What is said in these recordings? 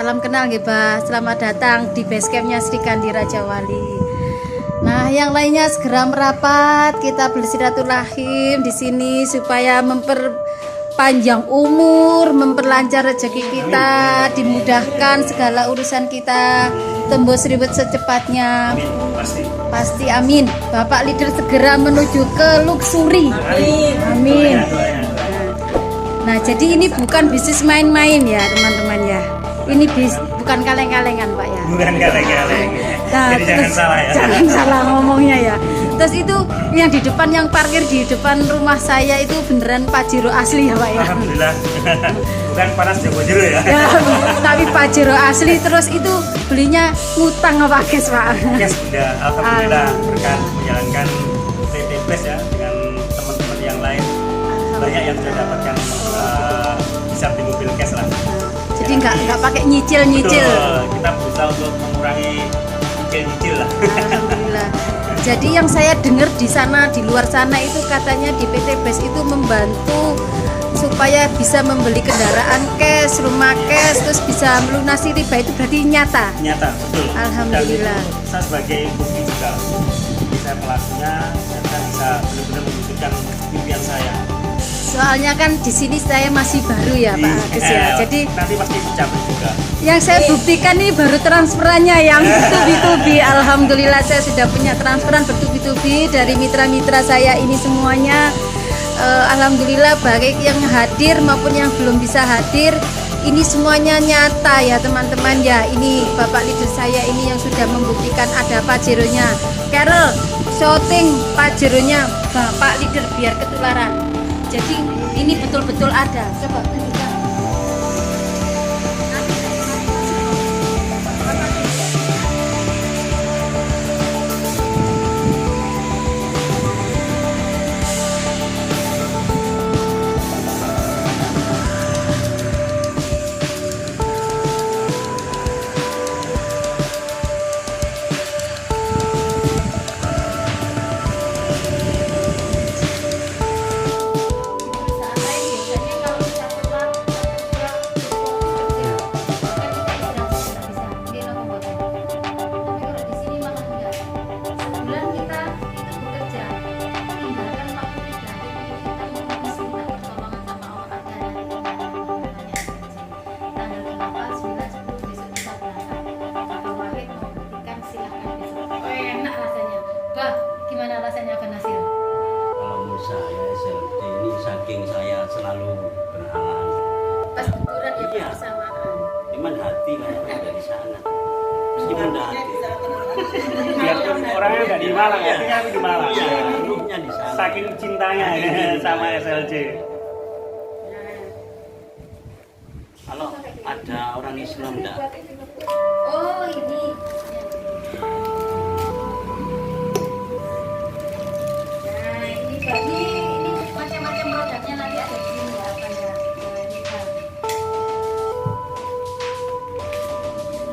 Salam kenal nggih, Bah. Selamat datang di basecampnya Sri Kandi Raja Wali. Nah, yang lainnya segera merapat. Kita bersilaturahim di sini supaya memperpanjang umur, memperlancar rezeki kita, dimudahkan segala urusan kita, tembus ribet secepatnya. Pasti amin. Bapak leader segera menuju ke luxury. Amin. Nah, jadi ini bukan bisnis main-main ya, teman-teman ya. Ini bukan kaleng-kalengan, Pak ya. Bukan kaleng-kaleng. Nah, jadi jangan salah ya. Jangan salah ngomongnya ya. Terus itu yang di depan, yang parkir di depan rumah saya itu beneran Pajero asli ya, Pak ya. Alhamdulillah. Bukan panas Jogojero ya. Ya, tapi Pajero asli. Terus itu belinya ngutang apa cash, Pak? Yes, Bunda. Alhamdulillah berkat menjalankan PT Place ya dengan teman-teman yang lain. Banyak yang sudah dapatkan bisa di mobil cash lah. Jadi nggak pakai nyicil. Betul, kita berusaha untuk mengurangi nyicil lah. Alhamdulillah. Jadi yang saya dengar di sana, di luar sana itu katanya di PT BES itu membantu supaya bisa membeli kendaraan cash, rumah cash, terus bisa melunasi riba, itu berarti nyata. Nyata, betul. Alhamdulillah. Dan itu saya sebagai bukti juga. Jadi saya pelakunya dan saya bisa benar-benar mewujudkan impian saya. Soalnya kan di sini saya masih baru ya, Pak Agus ya. Jadi nanti pasti dicapai juga. yang saya buktikan ini baru transferannya yang bertubi-tubi. Alhamdulillah saya sudah punya transferan bertubi-tubi dari mitra-mitra saya ini semuanya. Alhamdulillah baik yang hadir maupun yang belum bisa hadir, ini semuanya nyata ya teman-teman ya. Ini Bapak leader saya ini yang sudah membuktikan ada Pajeronya. Carol, shooting Pajeronya Bapak leader biar ketularan. Jadi ini betul-betul ada. Coba tunjukkan. Gimana rasanya Pak Nasir? Kalau menurut saya SLT ini saking saya selalu berhalangan. Pas benturan ya Iya. bersamaan. Cuman hati kayaknya ada di sana. Meskipun ada hati. Biarpun orangnya nggak di Malang, hatinya di Malang. Iya, ruhnya di sana. Saking cintanya ya, sama SLJ. Kalau ada orang Islam enggak? Oh ini. Nah ini Pak, ini macam-macam produknya nanti ada di sini ya Pak ya. Nah, ini Pak.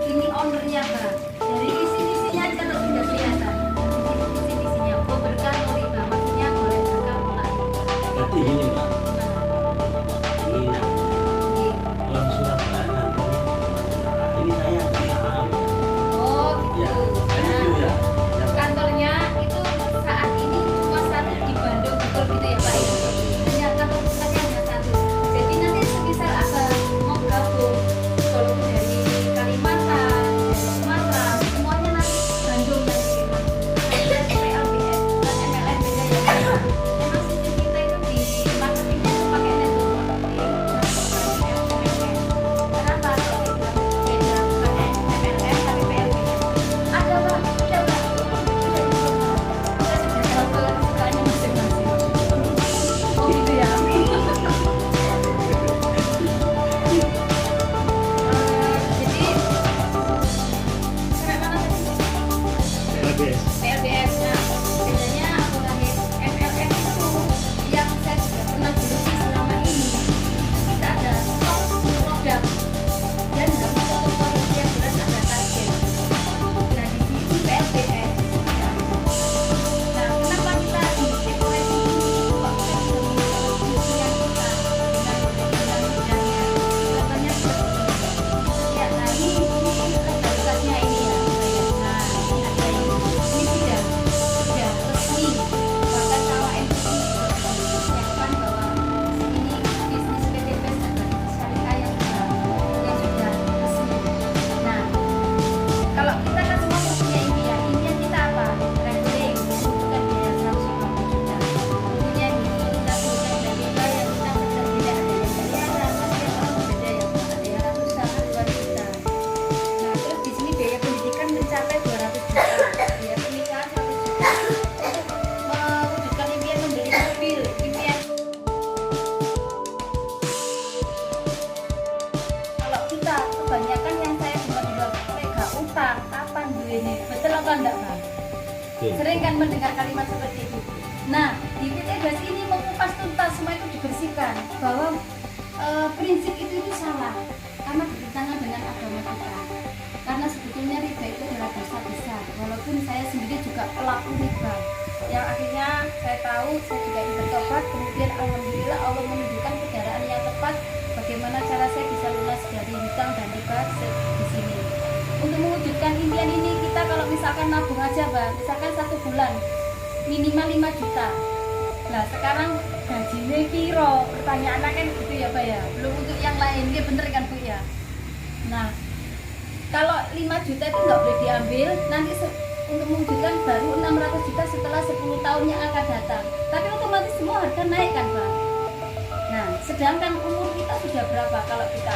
Ini ownernya Pak. Dari isi-isinya aja loh sudah kelihatan. Isi-isinya berkah riba, maksudnya boleh berkah mulai. Berarti gini Mbak. Ini nak. Kalau surat bahan. Ini saya nggak tahu. Oh Ya, gitu. itu ya. Kantornya itu saat ini cuma satu di Bandung, betul gitu ya Pak? Hanya kantor pusatnya hanya satu. Jadi nanti semisal Abang mau gabung, walaupun dari Kalimantan, dari Sumatera, apa enggak Bang? Oke. Sering kan mendengar kalimat seperti itu. Nah, di PTBS ini mengupas tuntas semua itu dibersihkan bahwa prinsip itu salah karena bertentangan dengan agama kita. Karena sebetulnya riba itu adalah dosa besar. Walaupun saya sendiri juga pelaku riba. Yang akhirnya saya tahu, saya juga ingin bertobat. Kemudian alhamdulillah Allah menunjukkan kendaraan yang tepat bagaimana cara saya bisa lunas dari hutang dan riba di sini. Untuk mewujudkan impian ini kita kalau misalkan nabung aja Bang, misalkan 1 bulan minimal 5 juta. Nah sekarang gajinya piro? Pertanyaannya kan gitu ya Pak ya. Belum untuk yang lain, ya bener kan Bu ya. Nah kalau 5 juta itu nggak boleh diambil, nanti untuk mewujudkan baru 600 juta setelah 10 tahun yang akan datang. Tapi otomatis semua harga naik kan Pak. Nah sedangkan umur kita sudah berapa kalau kita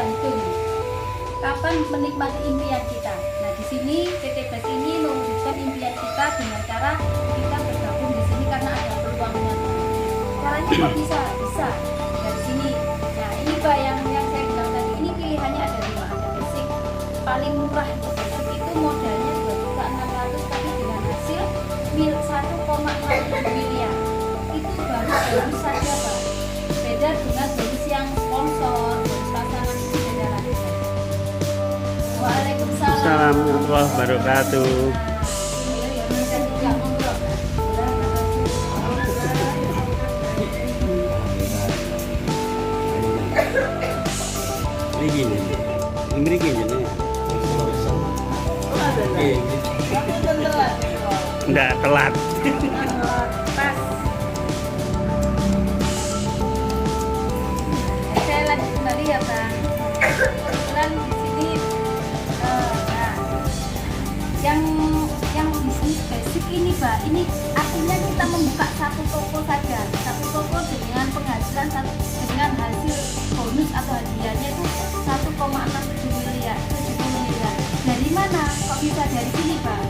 hitung? Kapan menikmati impian kita? Nah di sini PTBS ini mewujudkan impian kita dengan cara kita bergabung di sini karena ada peluangnya. Caranya kok bisa dari sini. Nah ini Pak yang saya bilang tadi, ini pilihannya ada 5. Ada basic paling murah itu basic itu modalnya 2.600.000 tapi dengan hasil 1,6 miliar. Itu baru bonus saja Pak. Beda dengan bonus yang sponsor, bonus pasangan itu beda lagi. Waalaikumsalam Assalamualaikum warahmatullahi wabarakatuh. Ini gini, ini gini nih. Enggak telat. Pas. Saya lanjut kembali ya Bang. Kebetulan di sini yang bisnis basic ini Pak, ini artinya kita membuka satu toko saja, satu toko dengan penghasilan dengan hasil bonus atau hadiahnya itu 1,67 miliar, 70 miliar. Dari mana? Kok bisa dari sini Pak?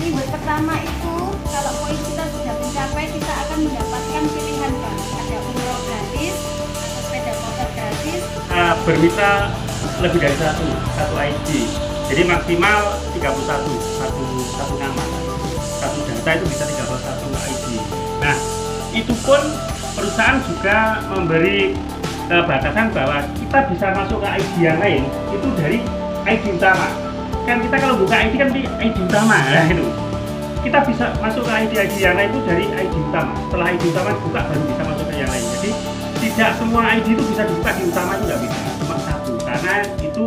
Reward pertama itu kalau poin kita sudah mencapai, kita akan mendapatkan pilihan Pak. Ada umroh gratis, atau sepeda motor gratis. Bermitra lebih dari satu ID. Jadi maksimal 31 satu nama. Satu data itu bisa 31 ID. Nah, itu pun perusahaan juga memberi batasan bahwa kita bisa masuk ke ID yang lain itu dari ID utama. Kan kita kalau buka ID kan di ID utama, nah itu. Kita bisa masuk ke ID yang lain itu dari ID utama. Setelah ID utama dibuka baru bisa masuk ke yang lain. Jadi tidak semua ID itu bisa dibuka di utama, itu nggak bisa, cuma satu. Karena itu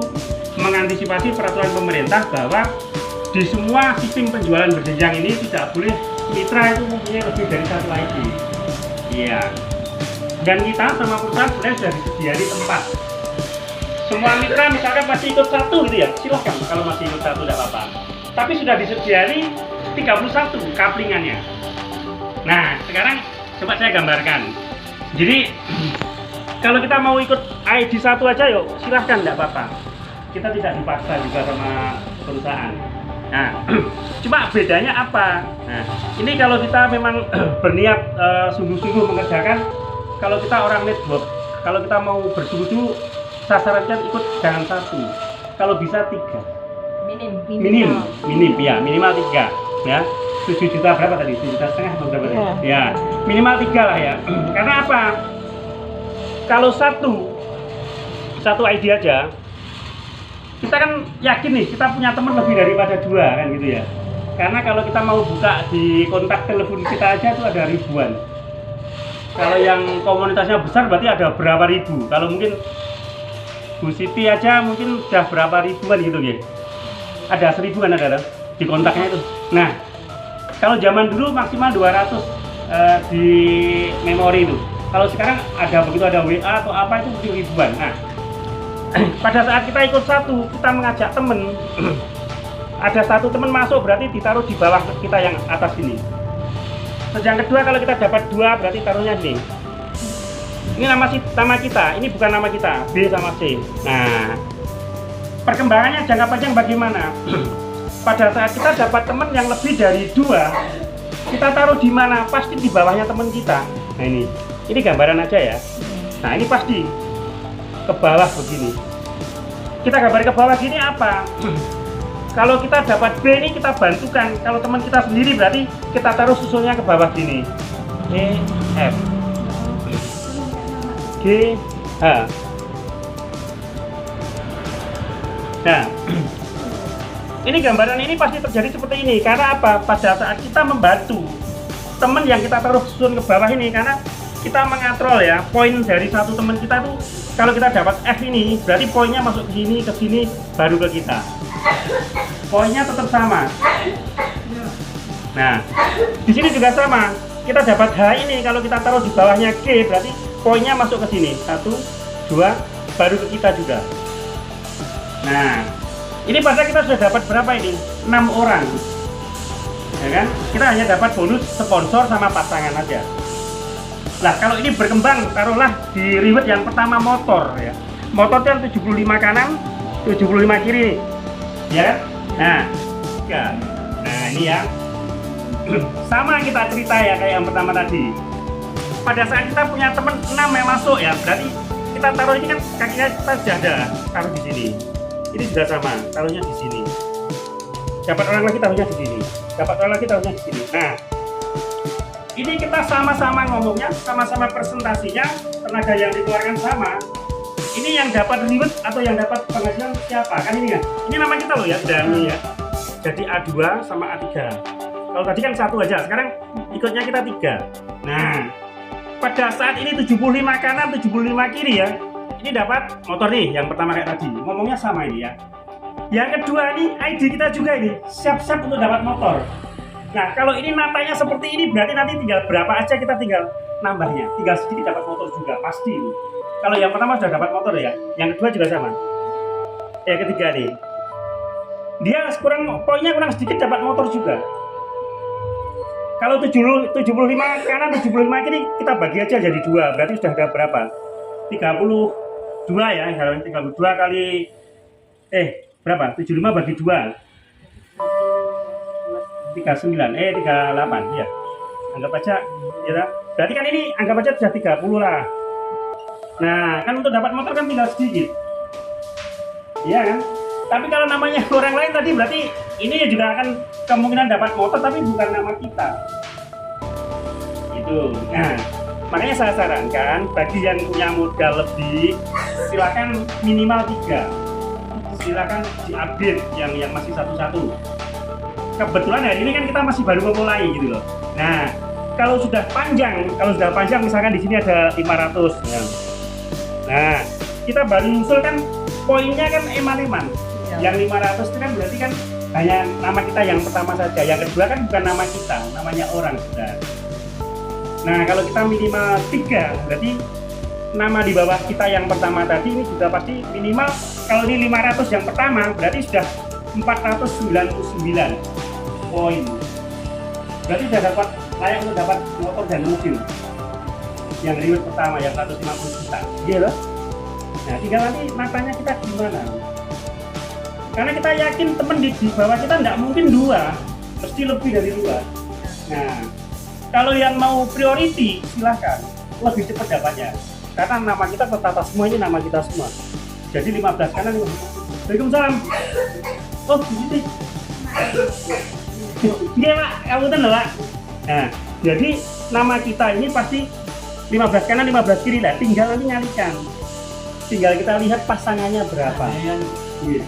mengantisipasi peraturan pemerintah bahwa di semua sistem penjualan berjenjang ini tidak boleh mitra itu mempunyai lebih dari satu ID. Iya. Dan kita sama perusahaan sebenarnya sudah disediakan tempat. Semua mitra misalkan masih ikut satu gitu ya, silahkan kalau masih ikut satu tidak apa-apa. Tapi sudah disediakan 31 kaplingannya. Nah, sekarang coba saya gambarkan. Jadi kalau kita mau ikut ID satu aja yuk, silahkan tidak apa-apa. Kita tidak dipaksa juga sama perusahaan. Nah, cuma bedanya apa? Nah, ini kalau kita memang berniat sungguh-sungguh mengerjakan, kalau kita orang network, kalau kita mau bersungguh-sungguh, sasarannya ikut jangan 1, kalau bisa 3. Minim ya, minimal 3 ya. 7 juta berapa tadi? 7,5 juta atau berapa tadi? Ya, minimal 3 lah ya. Karena apa? Kalau satu ID aja, kita kan yakin nih kita punya teman lebih daripada 2 kan gitu ya. Karena kalau kita mau buka di kontak telepon kita aja itu ada ribuan. Kalau yang komunitasnya besar berarti ada berapa ribu. Kalau mungkin Bu Siti aja mungkin sudah berapa ribuan gitu ya. Ada 1000 kan ada di kontaknya itu. Nah, kalau zaman dulu maksimal 200 di memori itu. Kalau sekarang ada begitu ada WA atau apa itu mungkin ribuan. Nah, pada saat kita ikut satu, kita mengajak temen, ada satu temen masuk berarti ditaruh di bawah kita yang atas ini. Terus yang kedua kalau kita dapat 2 berarti taruhnya ini. Ini nama kita, ini bukan nama kita, B sama C. Nah, perkembangannya jangka panjang bagaimana? Pada saat kita dapat teman yang lebih dari 2, kita taruh di mana? Pasti di bawahnya teman kita. Nah ini gambaran aja ya. Nah ini pasti ke bawah begini. Kita gambar ke bawah gini apa? Kalau kita dapat B ini kita bantukan. Kalau teman kita sendiri berarti kita taruh susunnya ke bawah gini. E, F, G, H. Nah, ini gambaran ini pasti terjadi seperti ini. Karena apa? Pada saat kita membantu teman yang kita taruh susun ke bawah ini, karena kita mengatrol ya, poin dari satu teman kita tuh, kalau kita dapat F ini, berarti poinnya masuk ke sini, baru ke kita. Poinnya tetap sama. Nah, di sini juga sama. Kita dapat H ini, kalau kita taruh di bawahnya G, berarti poinnya masuk ke sini. 1, 2, baru ke kita juga. Nah, ini pada kita sudah dapat berapa ini? 6 orang. Ya kan? Kita hanya dapat bonus sponsor sama pasangan aja. Nah, kalau ini berkembang, taruhlah di reward yang pertama motor ya. Motor kan 75 kanan, 75 kiri. Ya. Nah, ini yang sama kita cerita ya kayak yang pertama tadi. Pada saat kita punya teman 6 yang masuk ya, berarti kita taruh ini kan kakinya kita sudah ada, taruh di sini. Ini sudah sama, taruhnya di sini. Dapat orang lagi taruhnya di sini. Dapat orang lagi taruhnya di sini. Nah, ini kita sama-sama ngomongnya, sama-sama presentasinya, tenaga yang dikeluarkan sama. Ini yang dapat reward atau yang dapat penghasilan siapa? Kan ini ya. Ini nama kita loh ya, Dani ya. Jadi A2 sama A3. Kalau tadi kan 1 aja, sekarang ikutnya kita 3. Nah, pada saat ini 75 kanan, 75 kiri ya. Ini dapat motor nih, yang pertama kayak tadi. Ngomongnya sama ini ya. Yang kedua nih, ID kita juga ini. Siap-siap untuk dapat motor. Nah, kalau ini natanya seperti ini, berarti nanti tinggal berapa aja kita tinggal nambahnya. Tinggal sedikit dapat motor juga, pasti ini. Kalau yang pertama sudah dapat motor ya, yang kedua juga sama. Yang ketiga nih, dia poinnya kurang sedikit dapat motor juga. Kalau 75 kanan, 75 kiri, kita bagi aja jadi 2, berarti sudah ada berapa? 32 ya, 32 kali, berapa? 75 bagi 2. 39, 38 ya. Anggap aja, ya. Berarti kan ini anggap aja sudah 30 lah. Nah, kan untuk dapat motor kan tinggal sedikit. Iya kan? Tapi kalau namanya orang lain tadi berarti ini juga akan kemungkinan dapat motor tapi bukan nama kita. Itu. Nah, makanya saya sarankan bagi yang punya modal lebih, silakan minimal 3. Silakan diupdate yang masih satu-satu. Kebetulan hari ini kan kita masih baru memulai gitu loh. Nah, kalau sudah panjang misalkan di sini ada 500 ya. Nah, kita baru usul kan poinnya kan eman-eman. Ya. Yang 500 itu kan berarti kan hanya nama kita yang pertama saja. Yang kedua kan bukan nama kita, namanya orang sudah. Nah, kalau kita minimal 3, berarti nama di bawah kita yang pertama tadi ini juga pasti minimal, kalau ini 500 yang pertama berarti sudah 499 poin. Berarti sudah dapat layak untuk dapat motor dan mobil. Yang reward pertama yang 150 juta. Iya loh. Nah, tinggal nanti matanya kita gimana. Karena kita yakin teman di bawah kita tidak mungkin 2, mesti lebih dari 2. Nah, kalau yang mau priority silahkan, lebih cepat dapatnya. Karena nama kita tertata semua, ini nama kita semua. Jadi 15 kanan. Waalaikumsalam. Oh, begini. Iya Pak, kamu tahu Pak. Nah, jadi nama kita ini pasti 15 kanan 15 kiri lah, tinggal nanti nyalikan. Tinggal kita lihat pasangannya berapa. Iya.